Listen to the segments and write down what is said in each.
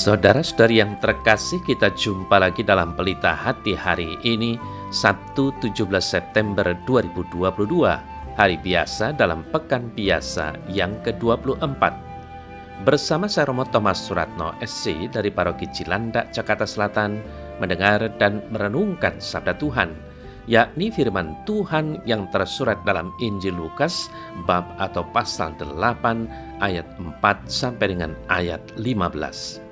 Saudara-saudari yang terkasih, kita jumpa lagi dalam Pelita Hati hari ini, Sabtu 17 September 2022, hari biasa dalam Pekan Biasa yang ke-24. Bersama saya Romo Thomas Suratno SC dari Paroki Cilandak, Jakarta Selatan, mendengar dan merenungkan Sabda Tuhan, yakni firman Tuhan yang tersurat dalam Injil Lukas, bab atau pasal 8, ayat 4 sampai dengan ayat 15.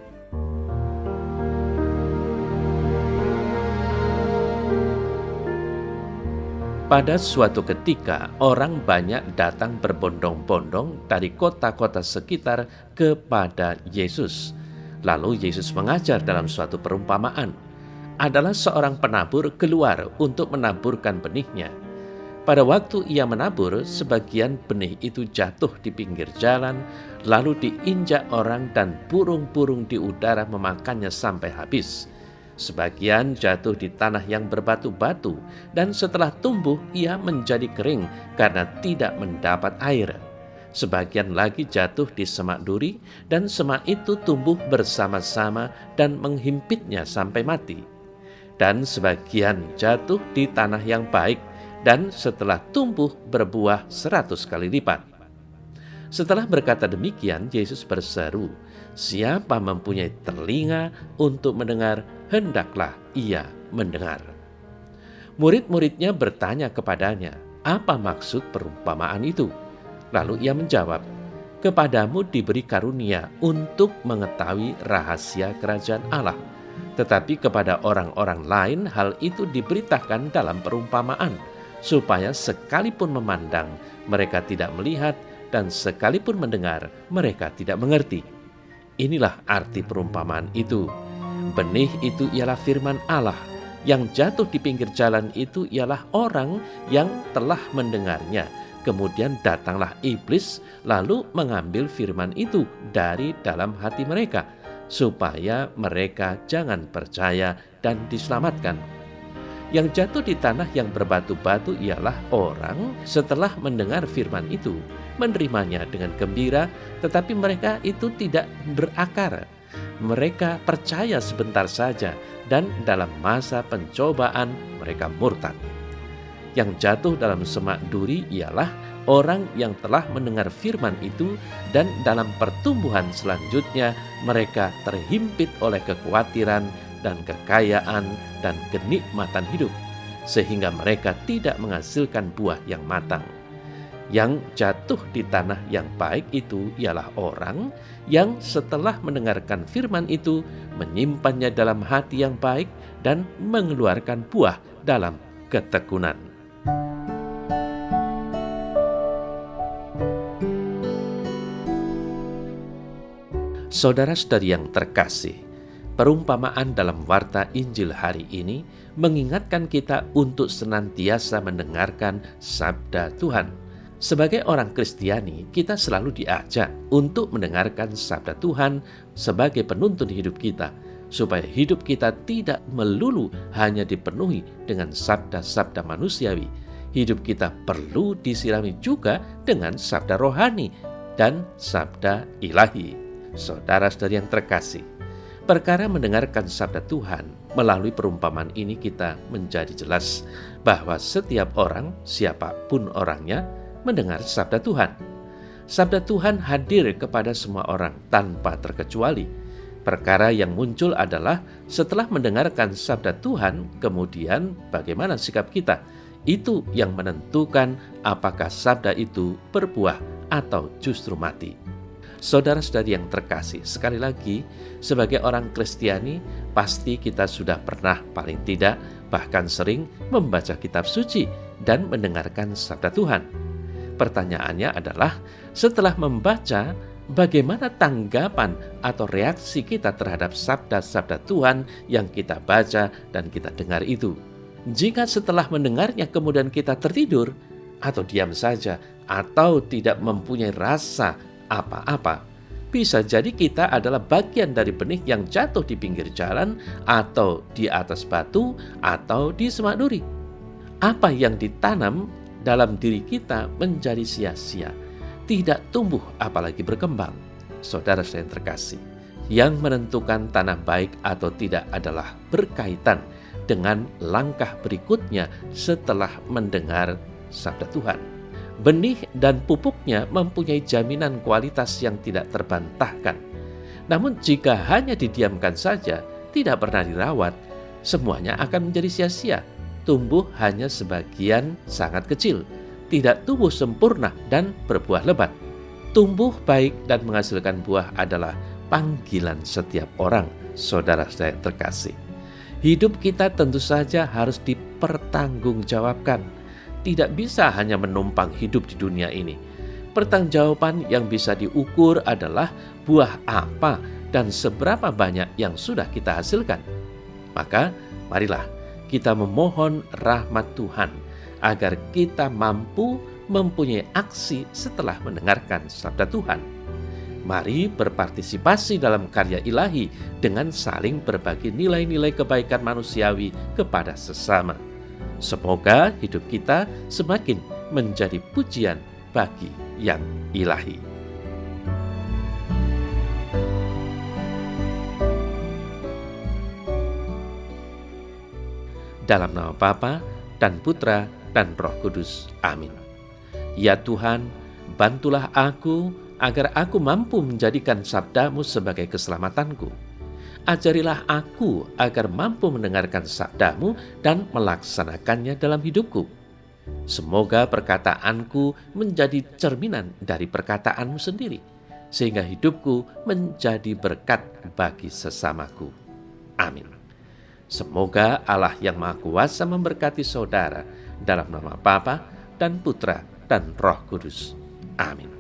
Pada suatu ketika, orang banyak datang berbondong-bondong dari kota-kota sekitar kepada Yesus. Lalu Yesus mengajar dalam suatu perumpamaan. Adalah seorang penabur keluar untuk menaburkan benihnya. Pada waktu ia menabur, sebagian benih itu jatuh di pinggir jalan, lalu diinjak orang dan burung-burung di udara memakannya sampai habis. Sebagian jatuh di tanah yang berbatu-batu, dan setelah tumbuh ia menjadi kering karena tidak mendapat air. Sebagian lagi jatuh di semak duri, dan semak itu tumbuh bersama-sama dan menghimpitnya sampai mati. Dan sebagian jatuh di tanah yang baik, dan setelah tumbuh berbuah 100 kali lipat. Setelah berkata demikian, Yesus berseru, "Siapa mempunyai telinga untuk mendengar, hendaklah ia mendengar." Murid-muridnya bertanya kepadanya, "Apa maksud perumpamaan itu?" Lalu ia menjawab, "Kepadamu diberi karunia untuk mengetahui rahasia kerajaan Allah. Tetapi kepada orang-orang lain hal itu diberitakan dalam perumpamaan, supaya sekalipun memandang, mereka tidak melihat, dan sekalipun mendengar, mereka tidak mengerti." Inilah arti perumpamaan itu. Benih itu ialah firman Allah. Yang jatuh di pinggir jalan itu ialah orang yang telah mendengarnya. Kemudian datanglah iblis, lalu mengambil firman itu dari dalam hati mereka, supaya mereka jangan percaya dan diselamatkan. Yang jatuh di tanah yang berbatu-batu ialah orang setelah mendengar firman itu, menerimanya dengan gembira, tetapi mereka itu tidak berakar. Mereka percaya sebentar saja, dan dalam masa pencobaan mereka murtad. Yang jatuh dalam semak duri ialah orang yang telah mendengar firman itu, dan dalam pertumbuhan selanjutnya mereka terhimpit oleh kekhawatiran dan kekayaan dan kenikmatan hidup, sehingga mereka tidak menghasilkan buah yang matang. Yang jatuh di tanah yang baik itu ialah orang yang setelah mendengarkan firman itu menyimpannya dalam hati yang baik dan mengeluarkan buah dalam ketekunan. Saudara-saudari yang terkasih, perumpamaan dalam warta Injil hari ini mengingatkan kita untuk senantiasa mendengarkan sabda Tuhan. Sebagai orang Kristiani, kita selalu diajak untuk mendengarkan sabda Tuhan sebagai penuntun hidup kita, supaya hidup kita tidak melulu hanya dipenuhi dengan sabda-sabda manusiawi. Hidup kita perlu disirami juga dengan sabda rohani dan sabda ilahi. Saudara-saudari yang terkasih, perkara mendengarkan sabda Tuhan melalui perumpamaan ini kita menjadi jelas bahwa setiap orang, siapapun orangnya, mendengar sabda Tuhan. Sabda Tuhan hadir kepada semua orang tanpa terkecuali. Perkara yang muncul adalah setelah mendengarkan sabda Tuhan, kemudian bagaimana sikap kita. Itu yang menentukan apakah sabda itu berbuah atau justru mati. Saudara-saudari yang terkasih, sekali lagi, sebagai orang Kristiani, pasti kita sudah pernah paling tidak, bahkan sering membaca kitab suci dan mendengarkan sabda Tuhan. Pertanyaannya adalah, setelah membaca, bagaimana tanggapan atau reaksi kita terhadap sabda-sabda Tuhan yang kita baca dan kita dengar itu? Jika setelah mendengarnya kemudian kita tertidur, atau diam saja, atau tidak mempunyai rasa apa-apa, bisa jadi kita adalah bagian dari benih yang jatuh di pinggir jalan, atau di atas batu, atau di semak duri. Apa yang ditanam dalam diri kita menjadi sia-sia, tidak tumbuh apalagi berkembang. Saudara saya yang terkasih, Yang menentukan tanah baik atau tidak adalah berkaitan dengan langkah berikutnya setelah mendengar sabda Tuhan. Benih dan pupuknya mempunyai jaminan kualitas yang tidak terbantahkan. Namun jika hanya didiamkan saja, tidak pernah dirawat, semuanya akan menjadi sia-sia. Tumbuh hanya sebagian sangat kecil, tidak tumbuh sempurna dan berbuah lebat. Tumbuh baik dan menghasilkan buah adalah panggilan setiap orang, saudara saya terkasih. Hidup kita tentu saja harus dipertanggungjawabkan. Tidak bisa hanya menumpang hidup di dunia ini. Pertanggungjawaban yang bisa diukur adalah buah apa dan seberapa banyak yang sudah kita hasilkan. Maka marilah kita memohon rahmat Tuhan agar kita mampu mempunyai aksi setelah mendengarkan sabda Tuhan. Mari berpartisipasi dalam karya ilahi dengan saling berbagi nilai-nilai kebaikan manusiawi kepada sesama. Semoga hidup kita semakin menjadi pujian bagi yang ilahi. Dalam nama Bapa dan Putra dan Roh Kudus. Amin. Ya Tuhan, bantulah aku agar aku mampu menjadikan sabda-Mu sebagai keselamatanku. Ajarilah aku agar mampu mendengarkan sabda-Mu dan melaksanakannya dalam hidupku. Semoga perkataanku menjadi cerminan dari perkataan-Mu sendiri, sehingga hidupku menjadi berkat bagi sesamaku. Amin. Semoga Allah yang Maha Kuasa memberkati saudara dalam nama Bapa dan Putra dan Roh Kudus. Amin.